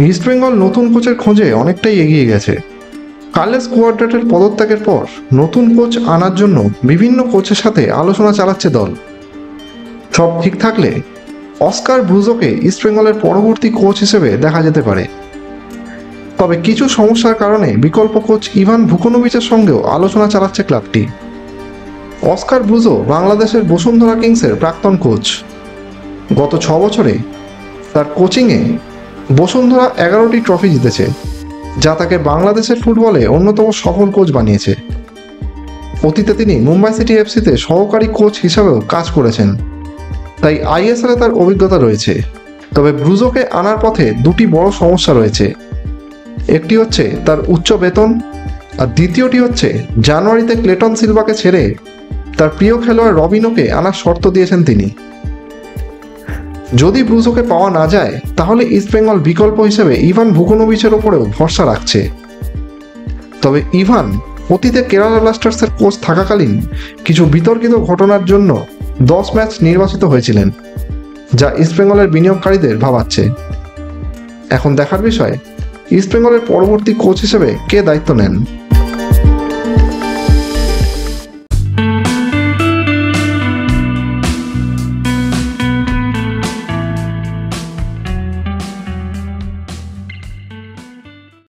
ইস্টবেঙ্গল নতুন কোচের খোঁজে অনেকটাই এগিয়ে গেছে। কার্লেস কুয়াড্রাটের পদত্যাগের পর নতুন কোচ আনার জন্য বিভিন্ন কোচের সাথে আলোচনা চালাচ্ছে দল। সব ঠিক থাকলে অস্কার ব্রুজোকে ইস্টবেঙ্গলের পরবর্তী কোচ হিসেবে দেখা যেতে পারে। তবে কিছু সমস্যার কারণে বিকল্প কোচ ইভান ভুকোনোভিচের সঙ্গেও আলোচনা চালাচ্ছে ক্লাবটি। অস্কার ব্রুজো বাংলাদেশের বসুন্ধরা কিংসের প্রাক্তন কোচ। গত 6 বছরে তার কোচিংয়ে বসুন্ধরা 11টি ট্রফি জিতেছে, যা তাকে বাংলাদেশের ফুটবলে অন্যতম সফল কোচ বানিয়েছে। অতীতে তিনি মুম্বাই সিটি এফসিতে সহকারী কোচ হিসাবেও কাজ করেছেন, তাই আইএসএলে তার অভিজ্ঞতা রয়েছে। তবে ব্রুজোকে আনার পথে দুটি বড় সমস্যা রয়েছে। একটি হচ্ছে তার উচ্চ বেতন, আর দ্বিতীয়টি হচ্ছে জানুয়ারিতে ক্লেটন সিলভাকে ছেড়ে তার প্রিয় খেলোয়াড় রবিনোকে আনার শর্ত দিয়েছেন তিনি। যদি ব্রুজোকে পাওয়া না যায় তাহলে ইস্টবেঙ্গল বিকল্প হিসেবে ইভান ভুকোনোভিচের ওপরেও ভরসা রাখছে। তবে ইভান অতীতে কেরালা ব্লাস্টার্সের কোচ থাকাকালীন কিছু বিতর্কিত ঘটনার জন্য 10 ম্যাচ নির্বাচিত হয়েছিলেন, যা ইস্টবেঙ্গলের বিনিয়োগকারীদের ভাবাচ্ছে। এখন দেখার বিষয় ইস্টবেঙ্গলের পরবর্তী কোচ হিসেবে কে দায়িত্ব নেন।